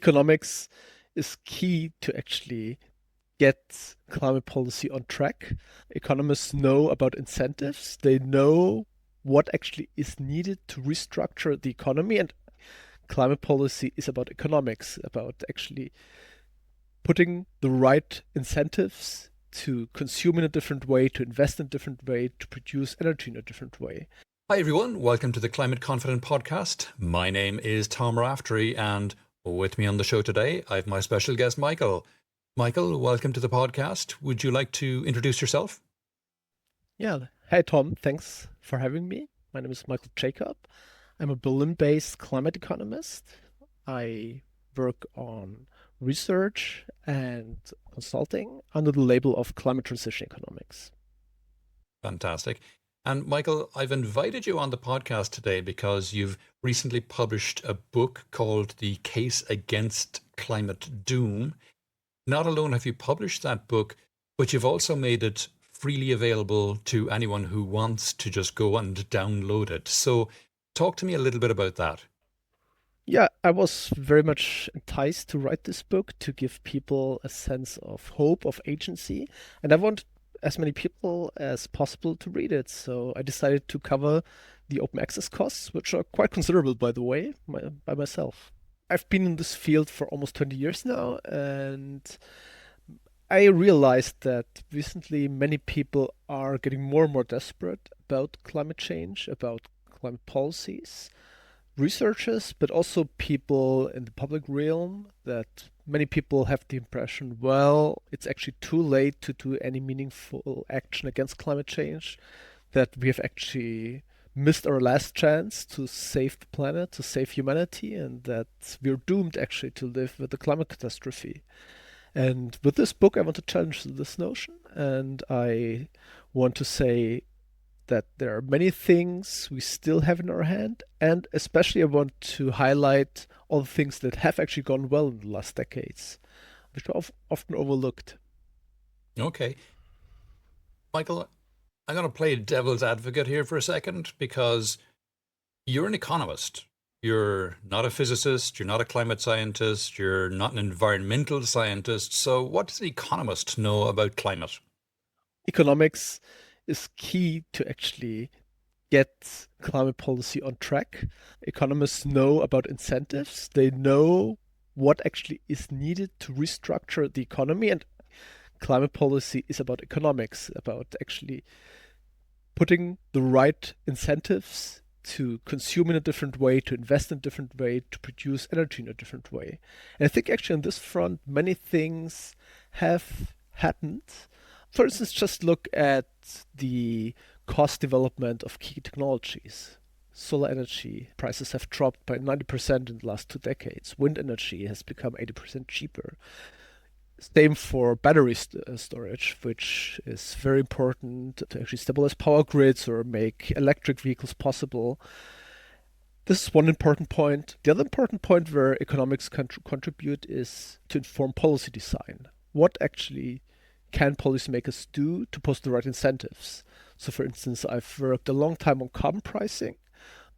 economics is key to actually get climate policy on track. Economists know about incentives. They know what actually is needed to restructure the economy. And climate policy is about economics, about actually putting the right incentives to consume in a different way, to invest in a different way, to produce energy in a different way. Hi, everyone. Welcome to the Climate Confident Podcast. My name is Tom Raftery, and with me on the show today, I have my special guest, Michael. Michael, welcome to the podcast. Would you like to introduce yourself? Yeah. Hi, Tom. Thanks for having me. My name is Michael Jakob. I'm a Berlin-based climate economist. I work on research and consulting under the label of climate transition economics. Fantastic. And Michael, I've invited you on the podcast today because you've recently published a book called The Case Against Climate Doom. Not alone have you published that book, but you've also made it freely available to anyone who wants to just go and download it. So talk to me a little bit about that. Yeah, I was very much enticed to write this book to give people a sense of hope, of agency, and I want as many people as possible to read it. So I decided to cover the open access costs, which are quite considerable, by the way, by myself. I've been in this field for almost 20 years now, and I realized that recently many people are getting more and more desperate about climate change, about climate policies, researchers, but also people in the public realm, that many people have the impression, well, it's actually too late to do any meaningful action against climate change, that we have actually missed our last chance to save the planet, to save humanity, and that we're doomed actually to live with the climate catastrophe. And with this book, I want to challenge this notion, and I want to say that there are many things we still have in our hand, and especially I want to highlight all the things that have actually gone well in the last decades, which are often overlooked. Okay. Michael, I'm going to play devil's advocate here for a second because you're an economist. You're not a physicist, you're not a climate scientist, you're not an environmental scientist. So, what does an economist know about climate? Economics is key to actually get climate policy on track. Economists know about incentives. They know what actually is needed to restructure the economy. And climate policy is about economics, about actually putting the right incentives to consume in a different way, to invest in a different way, to produce energy in a different way. And I think actually on this front, many things have happened. For instance, just look at the cost development of key technologies. Solar energy prices have dropped by 90% in the last 2 decades. Wind energy has become 80% cheaper. Same for battery storage, which is very important to actually stabilize power grids or make electric vehicles possible. This is one important point. The other important point where economics can contribute is to inform policy design. What actually can policymakers do to post the right incentives? So, for instance, I've worked a long time on carbon pricing,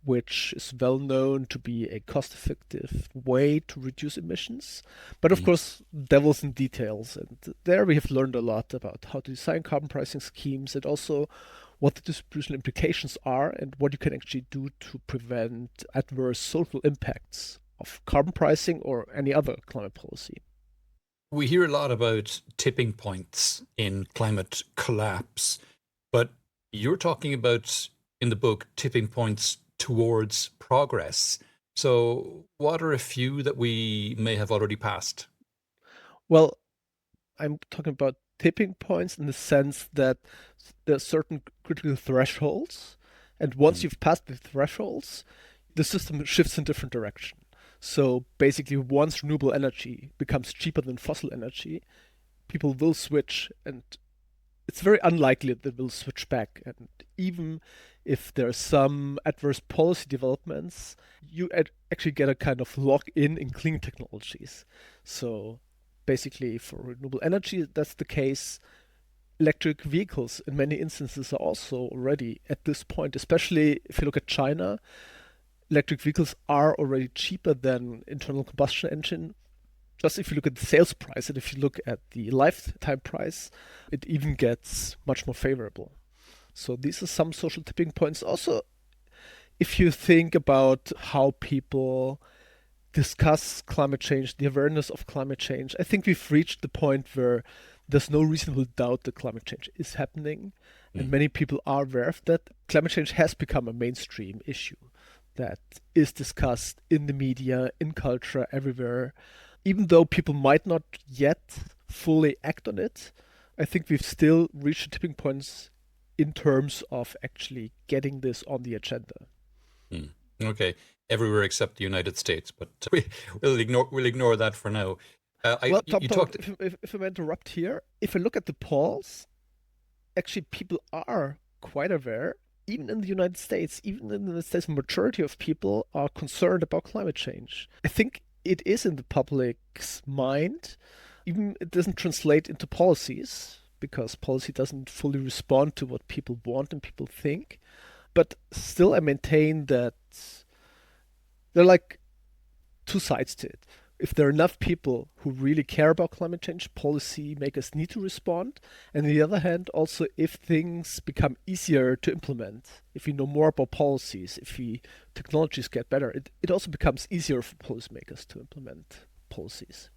which is well known to be a cost-effective way to reduce emissions. But of course, devil's in details. And there we have learned a lot about how to design carbon pricing schemes and also what the distributional implications are and what you can actually do to prevent adverse social impacts of carbon pricing or any other climate policy. We hear a lot about tipping points in climate collapse, but you're talking about in the book tipping points towards progress. So, what are a few that we may have already passed? Well, I'm talking about tipping points in the sense that there are certain critical thresholds, and once Mm. you've passed the thresholds, the system shifts in different direction. So basically, once renewable energy becomes cheaper than fossil energy, people will switch, and it's very unlikely that they will switch back. And even if there are some adverse policy developments, you actually get a kind of lock in clean technologies. So basically, for renewable energy, that's the case. Electric vehicles, in many instances, are also already at this point, especially if you look at China, electric vehicles are already cheaper than internal combustion engine Just if you look at the sales price and if you look at the lifetime price, it even gets much more favorable. So these are some social tipping points. Also, if you think about how people discuss climate change, the awareness of climate change, I think we've reached the point where there's no reasonable doubt that climate change is happening. And Mm. many people are aware of that. Climate change has become a mainstream issue that is discussed in the media, in culture, everywhere. Even though people might not yet fully act on it, I think we've still reached the tipping points in terms of actually getting this on the agenda. Mm. Okay, everywhere except the United States, but we'll ignore that for now. Well, You Tom, talked. if I may interrupt here, if I look at the polls, actually people are quite aware. Even in the United States, even in the United States, the majority of people are concerned about climate change. I think it is in the public's mind. Even it doesn't translate into policies because policy doesn't fully respond to what people want and people think. But still, I maintain that there are like two sides to it. If there are enough people who really care about climate change, policymakers need to respond. And on the other hand, also if things become easier to implement, if we know more about policies, if we technologies get better, it also becomes easier for policymakers to implement policies.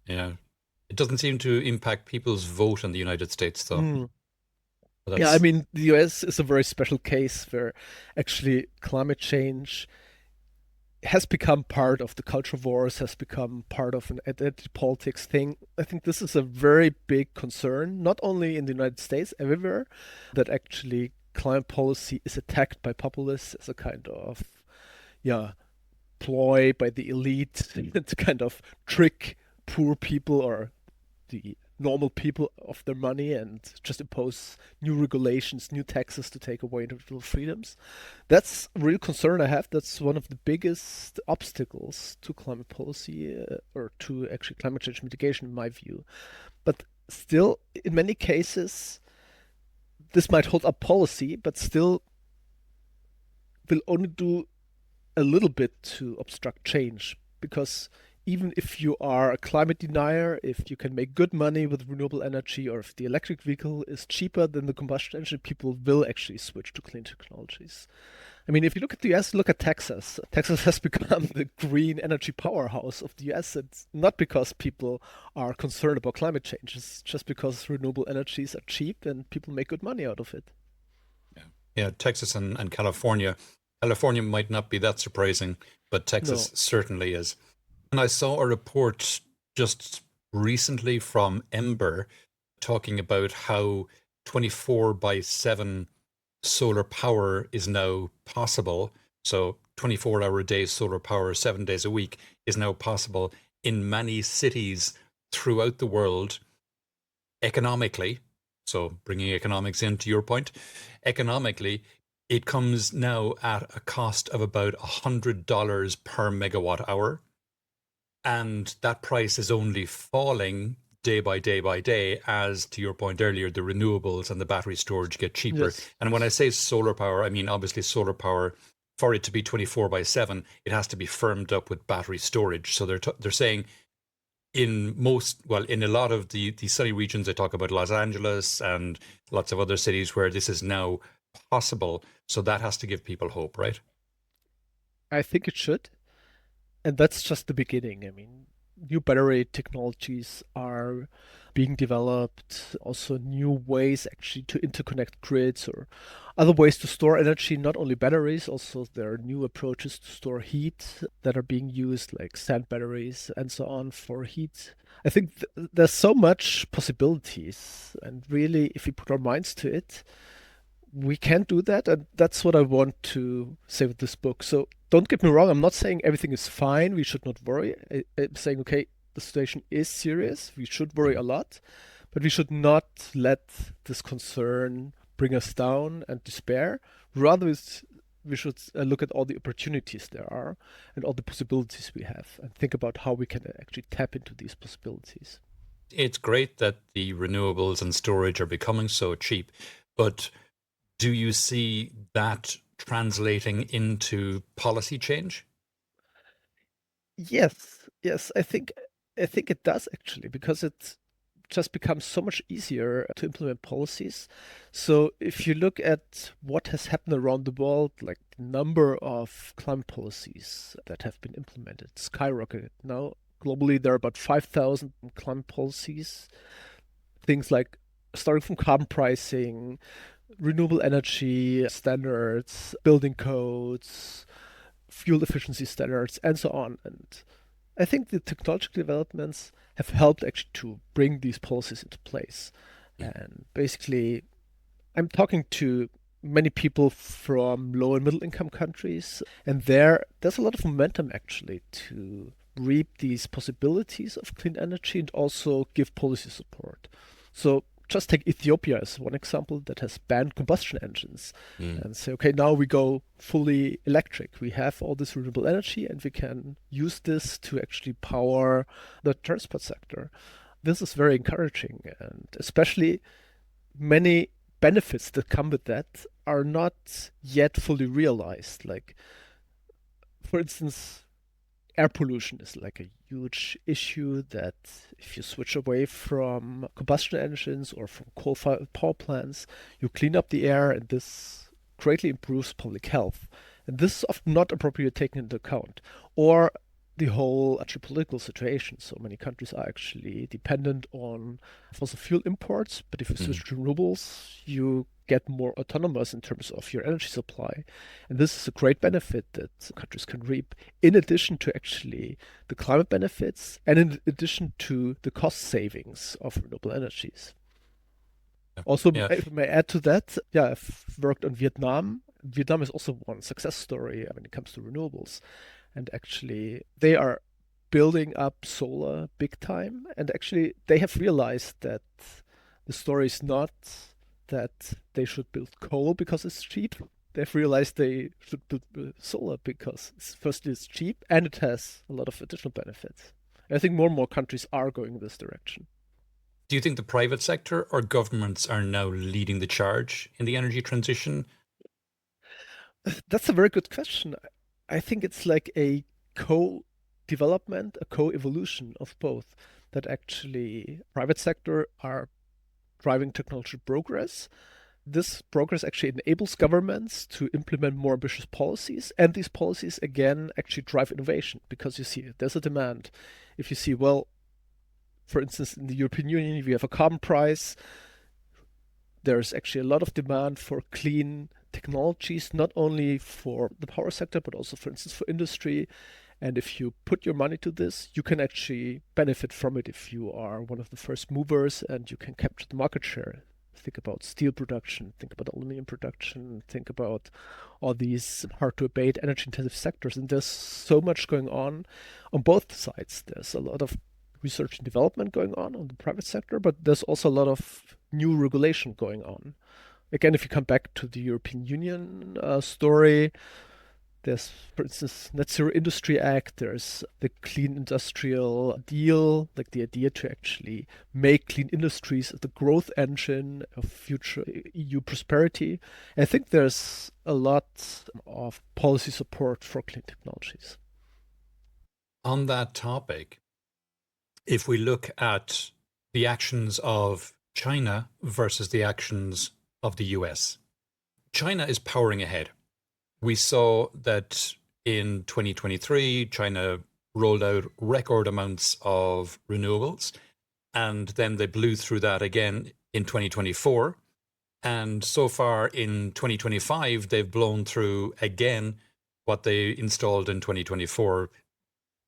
Yeah, it doesn't seem to impact people's vote in the United States, though. Mm. Yeah, I That's mean, the US is a very special case where actually climate change has become part of the culture wars, has become part of an identity politics thing. I think this is a very big concern, not only in the United States, everywhere, that actually climate policy is attacked by populists as a kind of, yeah, ploy by the elite to kind of trick poor people or the normal people of their money and just impose new regulations, new taxes to take away individual freedoms. That's a real concern I have. That's one of the biggest obstacles to climate policy or to actually climate change mitigation, in my view. But still, in many cases, this might hold up policy, but still will only do a little bit to obstruct change because even if you are a climate denier, if you can make good money with renewable energy, or if the electric vehicle is cheaper than the combustion engine, people will actually switch to clean technologies. I mean, if you look at the US, look at Texas. Texas has become the green energy powerhouse of the US. It's not because people are concerned about climate change, it's just because renewable energies are cheap and people make good money out of it. yeah, yeah. Texas and California. California might not be that surprising, but Texas No. certainly is. And I saw a report just recently from Ember talking about how 24 by 7 solar power is now possible. So 24-hour a day solar power, 7 days a week is now possible in many cities throughout the world economically. So bringing economics into your point, economically, it comes now at a cost of about $100 per megawatt hour. And that price is only falling day by day by day as, to your point earlier, the renewables and the battery storage get cheaper. Yes. And when I say solar power, I mean obviously solar power, for it to be 24 by 7, it has to be firmed up with battery storage. So they're saying in most, well, in a lot of the sunny regions, they talk about Los Angeles and lots of other cities where this is now possible. So that has to give people hope, right? I think it should. And that's just the beginning. I mean, new battery technologies are being developed, also new ways actually to interconnect grids or other ways to store energy, not only batteries, also there are new approaches to store heat that are being used, like sand batteries and so on for heat. I think there's so much possibilities, and really, if we put our minds to it, we can do that, and that's what I want to say with this book. So don't get me wrong, I'm not saying everything is fine, we should not worry. I'm saying, okay, the situation is serious, we should worry a lot, but we should not let this concern bring us down and despair. Rather, we should look at all the opportunities there are and all the possibilities we have and think about how we can actually tap into these possibilities. It's great that the renewables and storage are becoming so cheap, but do you see that translating into policy change? Yes, yes, I think. I think it does actually, because it just becomes so much easier to implement policies. So if you look at what has happened around the world, like the number of climate policies that have been implemented skyrocketed. Now, globally, there are about 5,000 climate policies, things like starting from carbon pricing, renewable energy standards, building codes, fuel efficiency standards, and so on. And I think the technological developments have helped actually to bring these policies into place. Mm. And basically, I'm talking to many people from low and middle income countries, and there's a lot of momentum actually to reap these possibilities of clean energy and also give policy support. So just take Ethiopia as one example that has banned combustion engines Mm. and say, okay, now we go fully electric. We have all this renewable energy and we can use this to actually power the transport sector. This is very encouraging, and especially many benefits that come with that are not yet fully realized. Like, for instance, air pollution is like a huge issue that if you switch away from combustion engines or from coal-fired power plants, you clean up the air, and this greatly improves public health. And this is often not appropriately taken into account. Or the whole geopolitical situation. So many countries are actually dependent on fossil fuel imports, but if you Mm. switch to renewables, you get more autonomous in terms of your energy supply. And this is a great benefit that countries can reap, in addition to actually the climate benefits and in addition to the cost savings of renewable energies. Also, Yeah. if I may add to that, yeah, I've worked on Vietnam. Vietnam is also one success story when it comes to renewables. And actually, they are building up solar big time. And actually, they have realized that the story is not that they should build coal because it's cheap. They've realized they should build solar because firstly it's cheap and it has a lot of additional benefits. And I think more and more countries are going in this direction. Do you think the private sector or governments are now leading the charge in the energy transition? That's a very good question. I think it's like a co-development, a co-evolution of both. That actually private sector are driving technology progress. This progress actually enables governments to implement more ambitious policies, and these policies again actually drive innovation because you see there's a demand. If you see, well, for instance, in the European Union, we have a carbon price. There's actually a lot of demand for clean technologies, not only for the power sector, but also, for instance, for industry. And if you put your money to this, you can actually benefit from it if you are one of the first movers and you can capture the market share. Think about steel production, think about aluminum production, think about all these hard to abate energy intensive sectors. And there's so much going on both sides. There's a lot of research and development going on the private sector, but there's also a lot of new regulation going on. Again, if you come back to the European Union story, there's, for instance, Net Zero Industry Act, there's the Clean Industrial Deal, like the idea to actually make clean industries the growth engine of future EU prosperity. And I think there's a lot of policy support for clean technologies. On that topic, if we look at the actions of China versus the actions of the US, China is powering ahead. We saw that in 2023, China rolled out record amounts of renewables, and then they blew through that again in 2024. And so far in 2025, they've blown through again what they installed in 2024.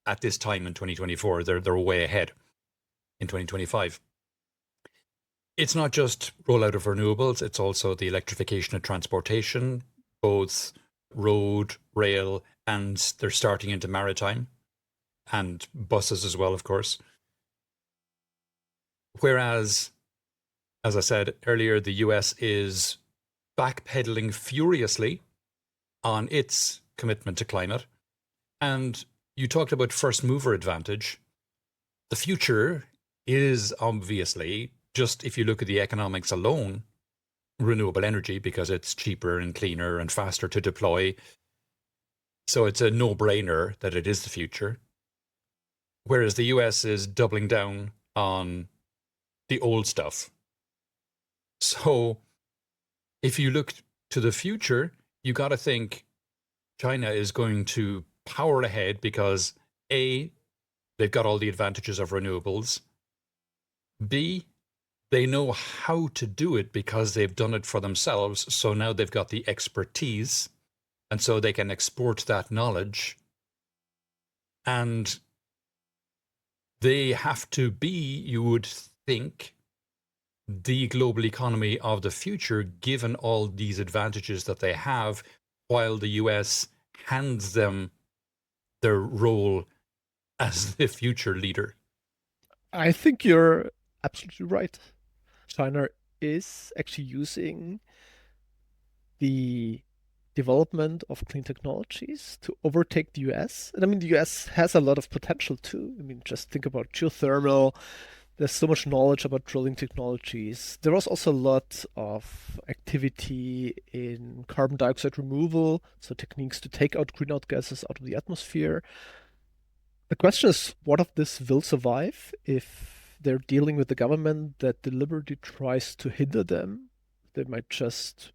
At this time in 2024, they're way ahead in 2025. It's not just rollout of renewables, it's also the electrification of transportation, both road, rail, and they're starting into maritime and buses as well, of course. Whereas, as I said earlier, the US is backpedaling furiously on its commitment to climate. And you talked about first mover advantage. The future is obviously, just if you look at the economics alone, renewable energy, because it's cheaper and cleaner and faster to deploy. So it's a no-brainer that it is the future. whereas the US is doubling down on the old stuff. So if you look to the future, you got to think China is going to power ahead because A, they've got all the advantages of renewables. B, they know how to do it because they've done it for themselves. So now they've got the expertise. And so they can export that knowledge. And they have to be, you would think, the global economy of the future, given all these advantages that they have, while the US hands them their role as the future leader. I think you're absolutely right. China is actually using the development of clean technologies to overtake the US. And I mean, the US has a lot of potential too. I mean, just think about geothermal. There's so much knowledge about drilling technologies. There was also a lot of activity in carbon dioxide removal, so techniques to take out greenhouse gases out of the atmosphere. The question is, what of this will survive if they're dealing with a government that deliberately tries to hinder them? They might just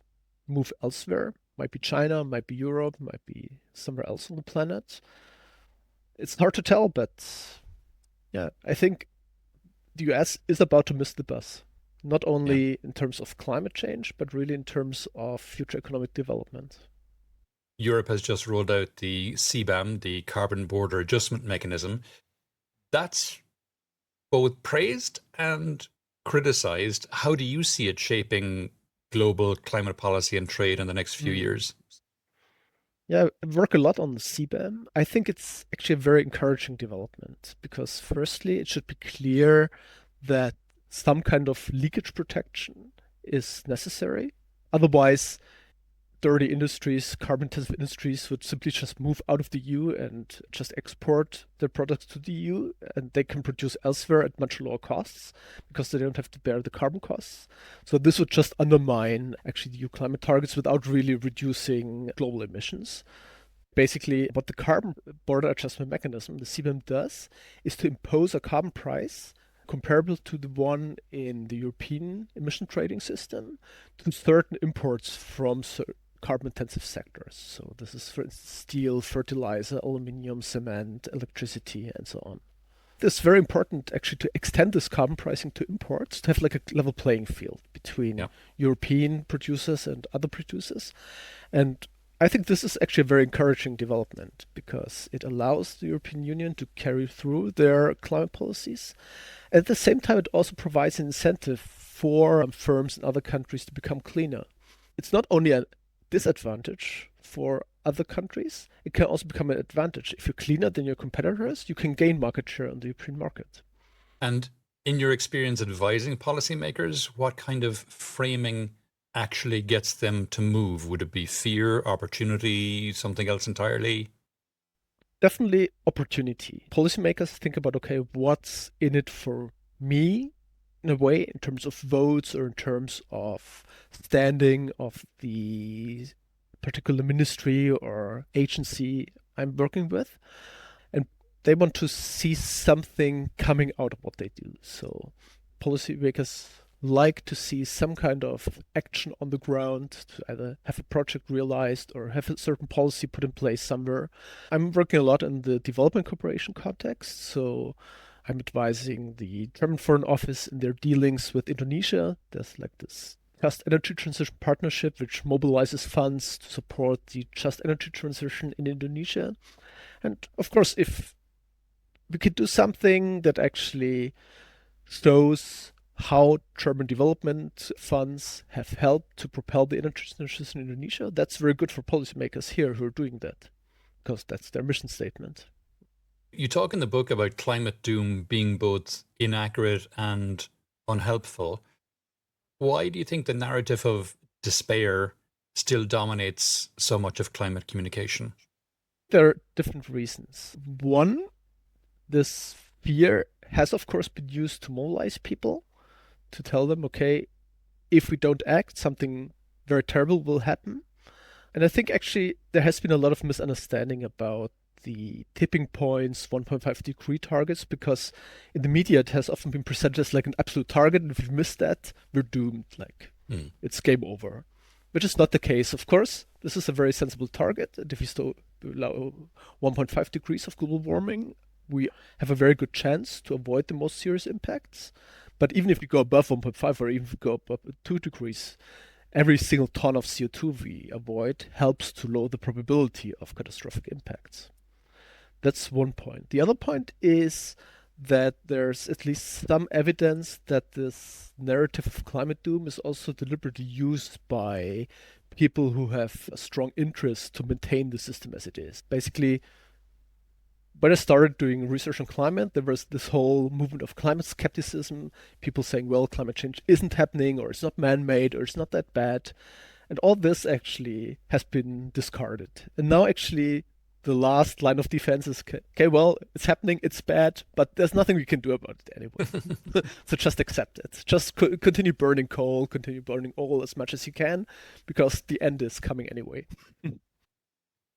move elsewhere. Might be China, might be Europe, might be somewhere else on the planet. It's hard to tell, but yeah, I think the US is about to miss the bus, not Yeah. only in terms of climate change, but really in terms of future economic development. Europe has just rolled out the CBAM, the Carbon Border Adjustment Mechanism. That's both praised and criticized. How do you see it shaping global climate policy and trade in the next few Hmm. years? Yeah, I work a lot on the CBAM. I think it's actually a very encouraging development because, firstly, it should be clear that some kind of leakage protection is necessary. Otherwise, dirty industries, carbon-intensive industries would simply just move out of the EU and just export their products to the EU, and they can produce elsewhere at much lower costs because they don't have to bear the carbon costs. So this would just undermine actually the EU climate targets without really reducing global emissions. Basically, what the carbon border adjustment mechanism, the CBAM, does is to impose a carbon price comparable to the one in the European emission trading system to certain imports from carbon intensive sectors. So, this is, for instance, steel, fertilizer, aluminium, cement, electricity, and so on. It's very important actually to extend this carbon pricing to imports to have like a level playing field between Yeah. European producers and other producers. And I think this is actually a very encouraging development because it allows the European Union to carry through their climate policies. At the same time, it also provides an incentive for firms in other countries to become cleaner. It's not only a disadvantage for other countries, it can also become an advantage. If you're cleaner than your competitors, you can gain market share on the European market. And in your experience advising policymakers, what kind of framing actually gets them to move? Would it be fear, opportunity, something else entirely? Definitely opportunity. Policymakers think about, okay, what's in it for me in a way, in terms of votes or in terms of standing of the particular ministry or agency I'm working with. And they want to see something coming out of what they do. So policymakers like to see some kind of action on the ground to either have a project realized or have a certain policy put in place somewhere. I'm working a lot in the development cooperation context. So I'm advising the German Foreign Office in their dealings with Indonesia. There's like this Just Energy Transition Partnership, which mobilizes funds to support the just energy transition in Indonesia. And of course, if we could do something that actually shows how German development funds have helped to propel the energy transition in Indonesia, that's very good for policymakers here who are doing that, because that's their mission statement. You talk in the book about climate doom being both inaccurate and unhelpful. Why do you think the narrative of despair still dominates so much of climate communication? There are different reasons. One, this fear has, of course, been used to mobilize people, to tell them, okay, if we don't act, something very terrible will happen. And I think actually there has been a lot of misunderstanding about the tipping points, 1.5-degree targets, because in the media it has often been presented as like an absolute target, and if we miss that, we're doomed. Like Mm. it's game over, which is not the case. Of course, this is a very sensible target, and if we still allow 1.5 degrees of global warming, we have a very good chance to avoid the most serious impacts. But even if we go above 1.5 or even if we go above 2 degrees, every single ton of CO2 we avoid helps to lower the probability of catastrophic impacts. That's one point. The other point is that there's at least some evidence that this narrative of climate doom is also deliberately used by people who have a strong interest to maintain the system as it is. Basically, when I started doing research on climate, there was this whole movement of climate skepticism, people saying, well, climate change isn't happening, or it's not man made, or it's not that bad. And all this actually has been discarded. And now, actually, the last line of defense is okay, well, it's happening, it's bad, but there's nothing we can do about it anyway. So just accept it. Just continue burning coal, continue burning oil as much as you can, because the end is coming anyway.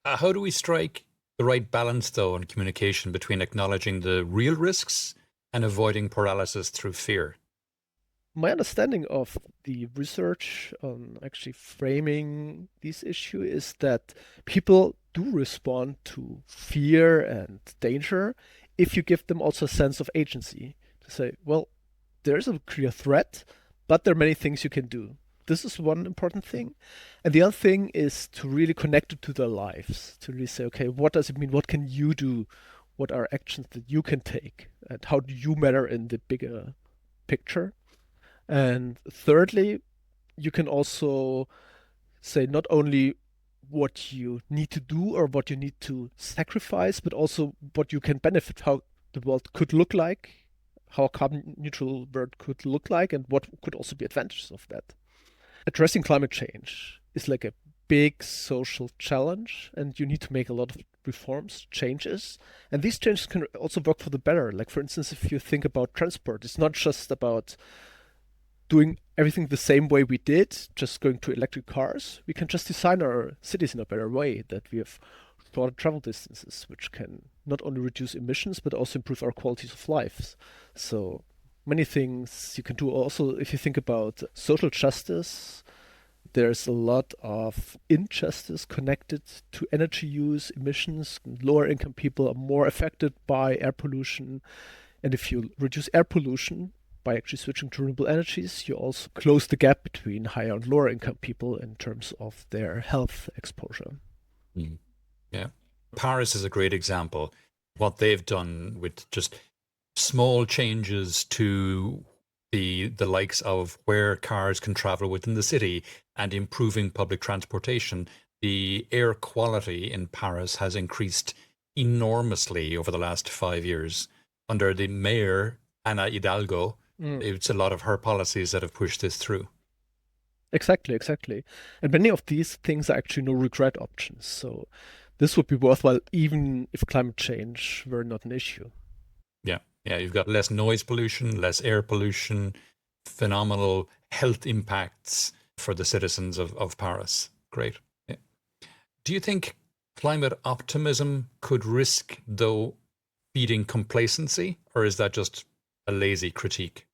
How do we strike the right balance, though, in communication between acknowledging the real risks and avoiding paralysis through fear? My understanding of the research on actually framing this issue is that people do respond to fear and danger if you give them also a sense of agency to say, well, there's a clear threat, but there are many things you can do. This is one important thing. And the other thing is to really connect it to their lives, to really say, okay, what does it mean? What can you do? What are actions that you can take? And how do you matter in the bigger picture? And thirdly, you can also say not only what you need to do or what you need to sacrifice, but also what you can benefit, how the world could look like, how a carbon neutral world could look like, and what could also be advantages of that. Addressing climate change is like a big social challenge, and you need to make a lot of reforms, changes. And these changes can also work for the better. Like, for instance, if you think about transport, it's not just about doing everything the same way we did, just going to electric cars. We can just design our cities in a better way, that we have shorter travel distances, which can not only reduce emissions, but also improve our qualities of life. So many things you can do. Also, if you think about social justice, there's a lot of injustice connected to energy use, emissions. Lower income people are more affected by air pollution. And if you reduce air pollution, by actually switching to renewable energies, you also close the gap between higher and lower income people in terms of their health exposure. Mm. Yeah. Paris is a great example. What they've done with just small changes to the likes of where cars can travel within the city and improving public transportation, the air quality in Paris has increased enormously over the last 5 years. Under the mayor, Ana Hidalgo, it's a lot of her policies that have pushed this through. Exactly, exactly. And many of these things are actually no regret options. So this would be worthwhile even if climate change were not an issue. Yeah. Yeah. You've got less noise pollution, less air pollution, phenomenal health impacts for the citizens of Paris. Great. Yeah. Do you think climate optimism could risk, though, feeding complacency, or is that just a lazy critique?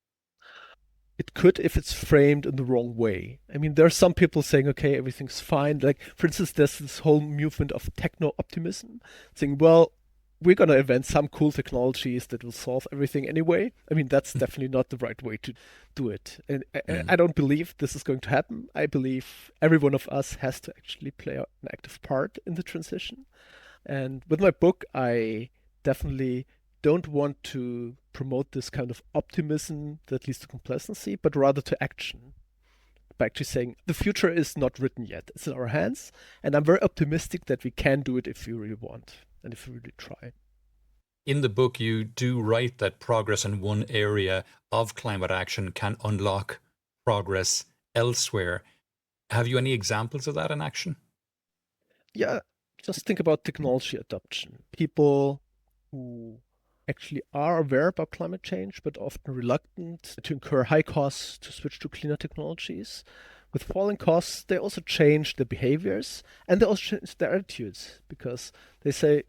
It could if it's framed in the wrong way. I mean, there are some people saying, okay, everything's fine. Like, for instance, there's this whole movement of techno optimism saying, well, we're going to invent some cool technologies that will solve everything anyway. I mean, that's definitely not the right way to do it. And I Mm. don't believe this is going to happen. I believe every one of us has to actually play an active part in the transition. And with my book, I definitely don't want to promote this kind of optimism that leads to complacency, but rather to action. By actually saying the future is not written yet, it's in our hands. And I'm very optimistic that we can do it if we really want and if we really try. In the book, you do write that progress in one area of climate action can unlock progress elsewhere. Have you any examples of that in action? Yeah, just think about technology adoption. People who actually are aware about climate change, but often reluctant to incur high costs to switch to cleaner technologies. With falling costs, they also change their behaviors and they also change their attitudes because they say,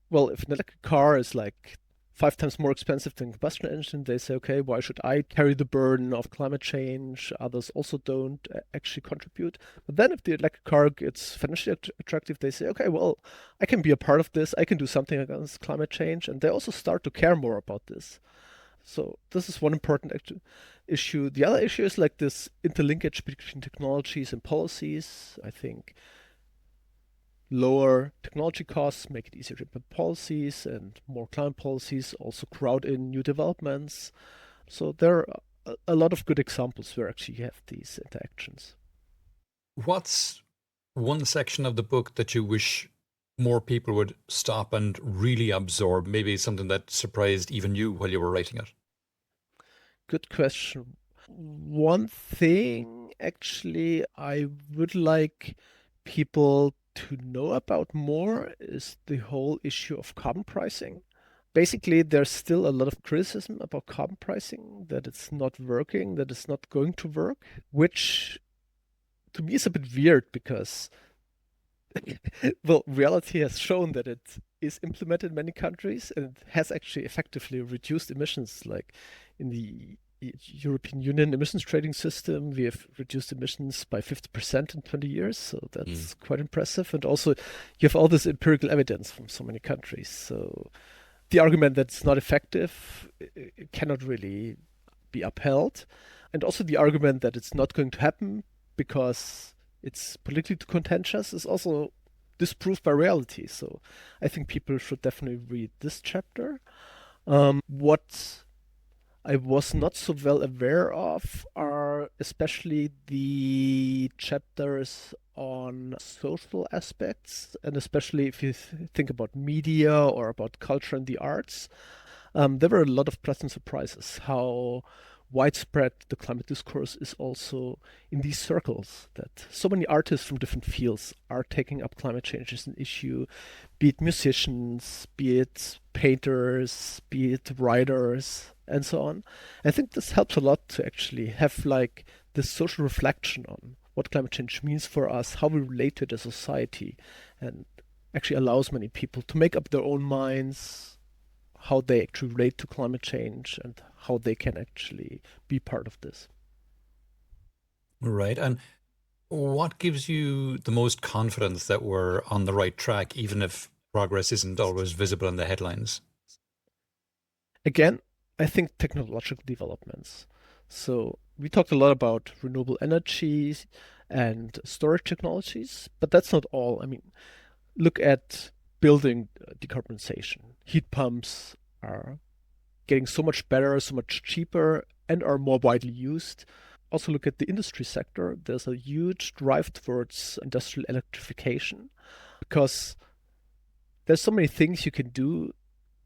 Well, if an electric car is like 5 times more expensive than combustion engine, they say, okay, why should I carry the burden of climate change? Others also don't actually contribute. But then if the electric car gets financially attractive, they say, okay, well, I can be a part of this. I can do something against climate change. And they also start to care more about this. So this is one important issue. The other issue is like this interlinkage between technologies and policies. I think lower technology costs make it easier to implement policies, and more climate policies also crowd in new developments. So there are a lot of good examples where actually you have these interactions. What's one section of the book that you wish more people would stop and really absorb? Maybe something that surprised even you while you were writing it. Good question. One thing actually I would like people to know about more is the whole issue of carbon pricing. Basically, there's still a lot of criticism about carbon pricing, that it's not working, that it's not going to work, which to me is a bit weird because, well, reality has shown that it is implemented in many countries and it has actually effectively reduced emissions. Like in the European Union emissions trading system, we have reduced emissions by 50% in 20 years. So Mm. that's quite impressive. And also, you have all this empirical evidence from so many countries. So the argument that it's not effective cannot really be upheld. And also the argument that it's not going to happen because it's politically too contentious is also disproved by reality. So I think people should definitely read this chapter. What I was not so well aware of are especially the chapters on social aspects, and especially if you think about media or about culture and the arts. There were a lot of pleasant surprises how widespread the climate discourse is also in these circles, that so many artists from different fields are taking up climate change as an issue, be it musicians, be it painters, be it writers, and so on. I think this helps a lot to actually have like this social reflection on what climate change means for us, how we relate to it as a society, and actually allows many people to make up their own minds how they actually relate to climate change and how they can actually be part of this. Right. And what gives you the most confidence that we're on the right track, even if progress isn't always visible in the headlines? Again, I think technological developments. So we talked a lot about renewable energies and storage technologies, but that's not all. I mean, look at building decarbonization. Heat pumps are getting so much better, so much cheaper, and are more widely used. Also, look at the industry sector. There's a huge drive towards industrial electrification because there's so many things you can do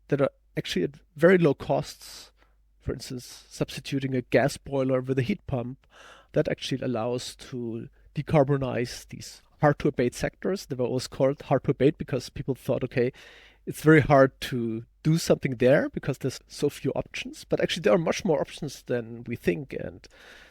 that are actually at very low costs. For instance, substituting a gas boiler with a heat pump that actually allows to decarbonize these hard to abate sectors. They were always called hard to abate because people thought, okay, it's very hard to do something there because there's so few options. But actually, there are much more options than we think. And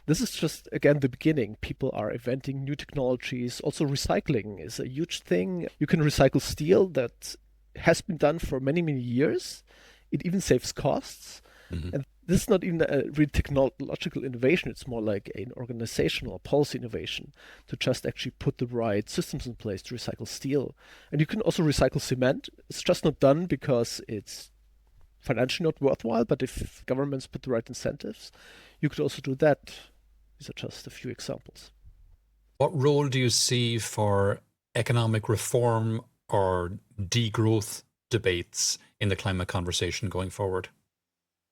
this is just, again, the beginning. People are inventing new technologies. Also, recycling is a huge thing. You can recycle steel that has been done for many, many years. It even saves costs. Hmm. And this is not even a real technological innovation. It's more like an organizational policy innovation to just actually put the right systems in place to recycle steel. And you can also recycle cement. It's just not done because it's financially not worthwhile. But if governments put the right incentives, you could also do that. These are just a few examples. What role do you see for economic reform or degrowth debates in the climate conversation going forward?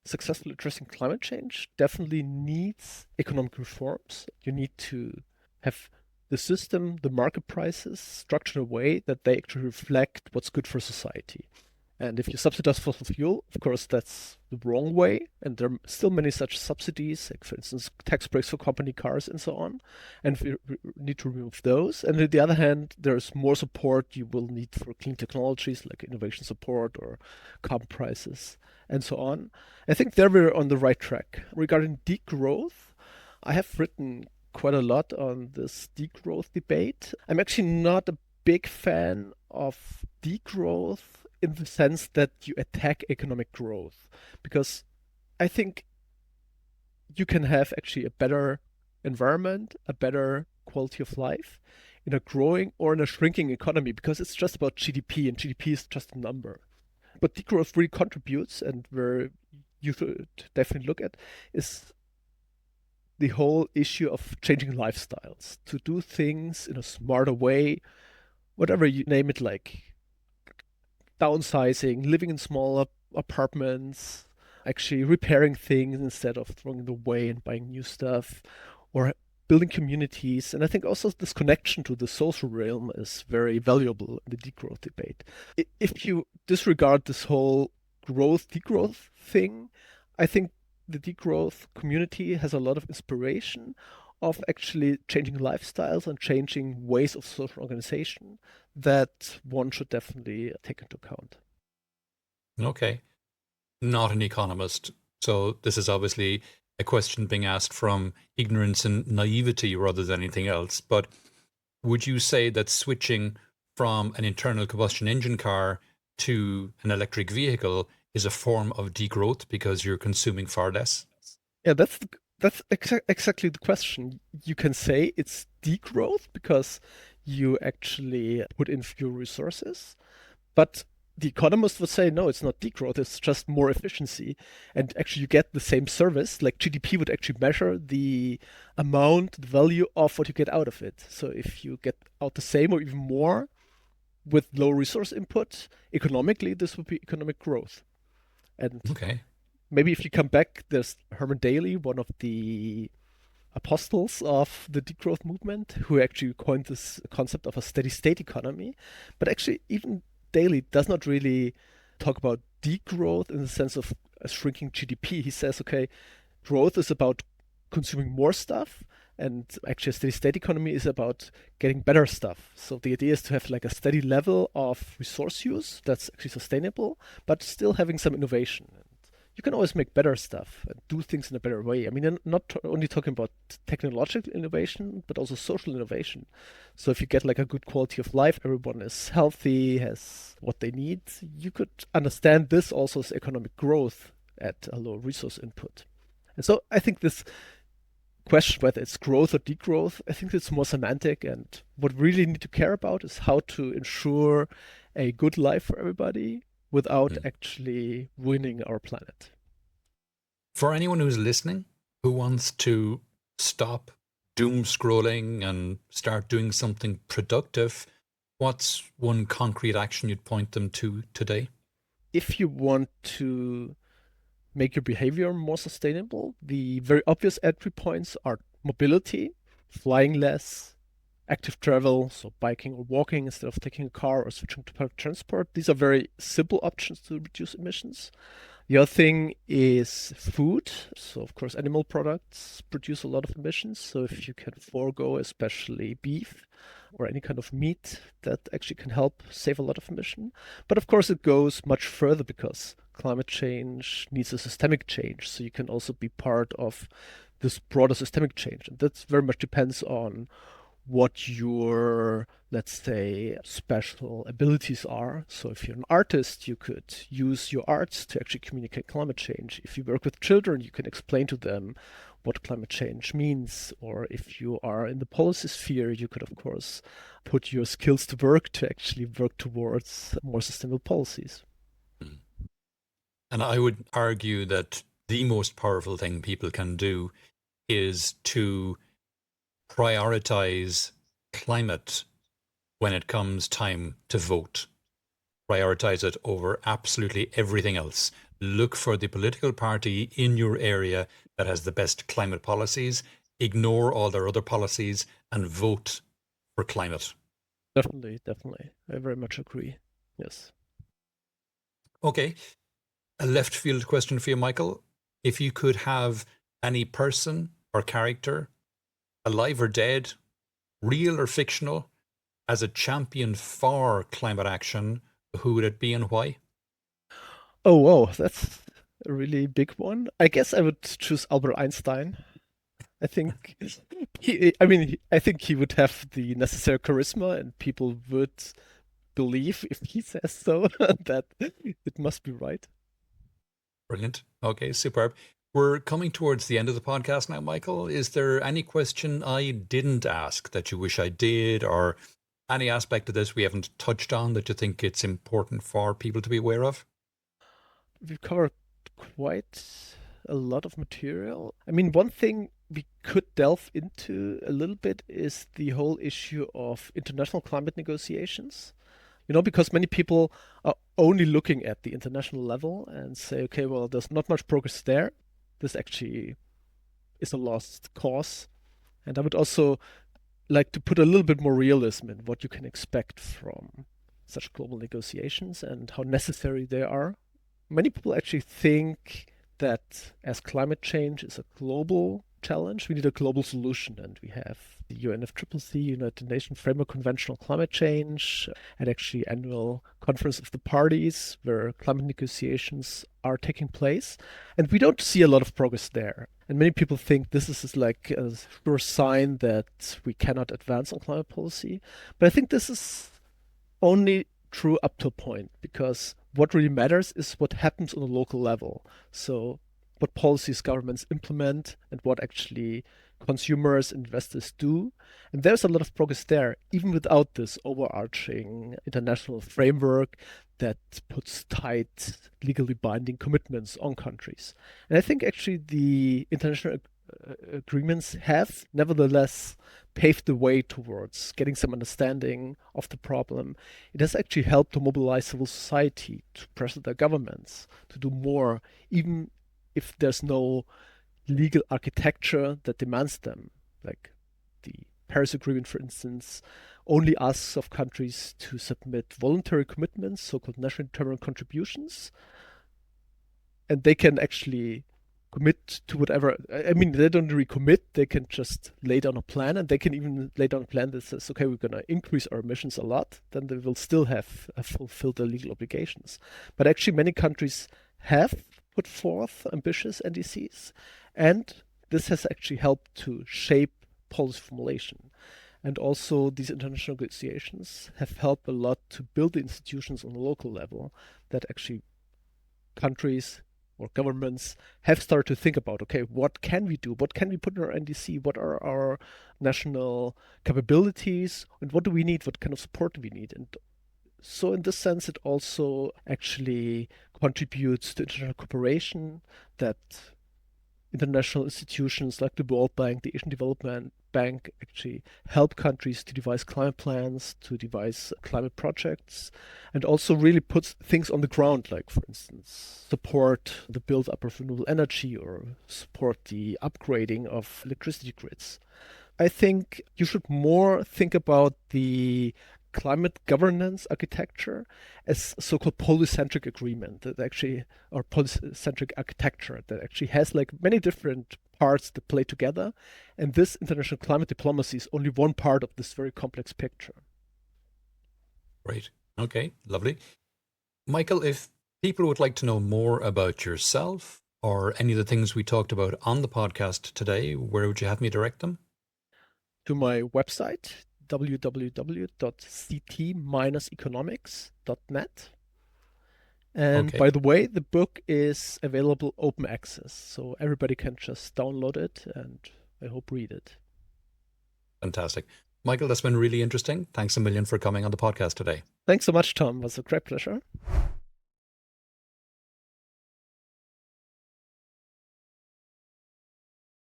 Successfully addressing climate change definitely needs economic reforms. You need to have the system, the market prices structured in a way that they actually reflect what's good for society. And if you subsidize fossil fuel, of course, that's the wrong way. And there are still many such subsidies, like, for instance, tax breaks for company cars and so on. And we need to remove those. And on the other hand, there's more support you will need for clean technologies like innovation support or carbon prices and so on. I think there we're on the right track. Regarding degrowth, I have written quite a lot on this degrowth debate. I'm actually not a big fan of degrowth in the sense that you attack economic growth. Because I think you can have actually a better environment, a better quality of life in a growing or in a shrinking economy because it's just about GDP and GDP is just a number. But degrowth really contributes, and where you should definitely look at is the whole issue of changing lifestyles to do things in a smarter way, whatever you name it, like downsizing, living in smaller apartments, actually repairing things instead of throwing it away and buying new stuff, or building communities. And I think also this connection to the social realm is very valuable in the degrowth debate. If you disregard this whole growth degrowth thing, I think the degrowth community has a lot of inspiration of actually changing lifestyles and changing ways of social organization that one should definitely take into account. Okay. Not an economist. So this is obviously a question being asked from ignorance and naivety rather than anything else. But would you say that switching from an internal combustion engine car to an electric vehicle is a form of degrowth because you're consuming far less? Yeah, exactly the question. You can say it's degrowth because you actually put in fewer resources, but the economist would say no, it's not degrowth, it's just more efficiency. And actually, you get the same service. Like GDP would actually measure the amount, the value of what you get out of it. So if you get out the same or even more with low resource input, economically, this would be economic growth. And Okay. maybe if you come back, there's Herman Daly, one of the apostles of the degrowth movement, who actually coined this concept of a steady state economy. But actually, even Daly does not really talk about degrowth in the sense of a shrinking GDP. He says, okay, growth is about consuming more stuff. And actually, a steady state economy is about getting better stuff. So the idea is to have like a steady level of resource use that's actually sustainable, but still having some innovation. You can always make better stuff and do things in a better way. I mean, I'm not only talking about technological innovation, but also social innovation. So if you get like a good quality of life, everyone is healthy, has what they need, you could understand this also as economic growth at a low resource input. And so I think this question whether it's growth or degrowth, I think it's more semantic. And what we really need to care about is how to ensure a good life for everybody without Mm. actually ruining our planet. For anyone who's listening who wants to stop doom scrolling and start doing something productive, what's one concrete action you'd point them to today? If you want to make your behavior more sustainable, the very obvious entry points are mobility, flying less, active travel, so biking or walking instead of taking a car or switching to public transport. These are very simple options to reduce emissions. The other thing is food. So, of course, animal products produce a lot of emissions. So, if you can forego, especially beef or any kind of meat, that actually can help save a lot of emission. But of course, it goes much further because climate change needs a systemic change. So, you can also be part of this broader systemic change. And that very much depends on what your, let's say, special abilities are. So if you're an artist, you could use your arts to actually communicate climate change. If you work with children, you can explain to them what climate change means. Or if you are in the policy sphere, you could, of course, put your skills to work to actually work towards more sustainable policies. Mm. And I would argue that the most powerful thing people can do is to prioritize climate when it comes time to vote. Prioritize it over absolutely everything else. Look for the political party in your area that has the best climate policies, ignore all their other policies, and vote for climate. Definitely, definitely. I very much agree. Yes. Okay, a left field question for you, Michael. If you could have any person or character, alive or dead, real or fictional, as a champion for climate action, who would it be and why? Oh, wow, that's a really big one. I guess I would choose Albert Einstein. I think I think he would have the necessary charisma and people would believe if he says so that it must be right. Brilliant. Okay, superb. We're coming towards the end of the podcast now, Michael. Is there any question I didn't ask that you wish I did, or any aspect of this we haven't touched on that you think it's important for people to be aware of? We've covered quite a lot of material. I mean, one thing we could delve into a little bit is the whole issue of international climate negotiations. Because many people are only looking at the international level and say, okay, well, there's not much progress there. This actually is a lost cause. And I would also like to put a little bit more realism in what you can expect from such global negotiations and how necessary they are. Many people actually think that as climate change is a global challenge, we need a global solution. And we have the UNFCCC, United Nations Framework Convention on Climate Change, and actually annual conference of the parties where climate negotiations are taking place. And we don't see a lot of progress there. And many people think this is like a sure sign that we cannot advance on climate policy. But I think this is only true up to a point, because what really matters is what happens on a local level. So, what policies governments implement and what actually consumers, investors do. And there's a lot of progress there, even without this overarching international framework that puts tight, legally binding commitments on countries. And I think actually the international agreements have nevertheless paved the way towards getting some understanding of the problem. It has actually helped to mobilize civil society to pressure their governments to do more, even if there's no legal architecture that demands them. Like the Paris Agreement, for instance, only asks of countries to submit voluntary commitments, so-called nationally determined contributions, and they can actually commit to whatever. I mean, they don't really commit. They can just lay down a plan, and they can even lay down a plan that says, okay, we're going to increase our emissions a lot. Then they will still have fulfilled their legal obligations. But actually, many countries have put forth ambitious NDCs, and this has actually helped to shape policy formulation. And also, these international negotiations have helped a lot to build the institutions on the local level that actually countries or governments have started to think about, okay, what can we do? What can we put in our NDC? What are our national capabilities? And what do we need? What kind of support do we need? And so in this sense, it also actually contributes to international cooperation, that international institutions like the World Bank, the Asian Development Bank actually help countries to devise climate plans, to devise climate projects, and also really puts things on the ground, like, for instance, support the build-up of renewable energy or support the upgrading of electricity grids. I think you should more think about the climate governance architecture as so-called polycentric agreement that actually, or polycentric architecture that actually has like many different parts that play together. And this international climate diplomacy is only one part of this very complex picture. Right. Okay, lovely. Michael, if people would like to know more about yourself or any of the things we talked about on the podcast today, where would you have me direct them? To my website, www.ct-economics.net. And Okay, by the way, the book is available open access, so everybody can just download it and I hope read it. fantastic. Michael, that's been really interesting. Thanks a million for coming on the podcast today. Thanks so much, Tom. It was a great pleasure.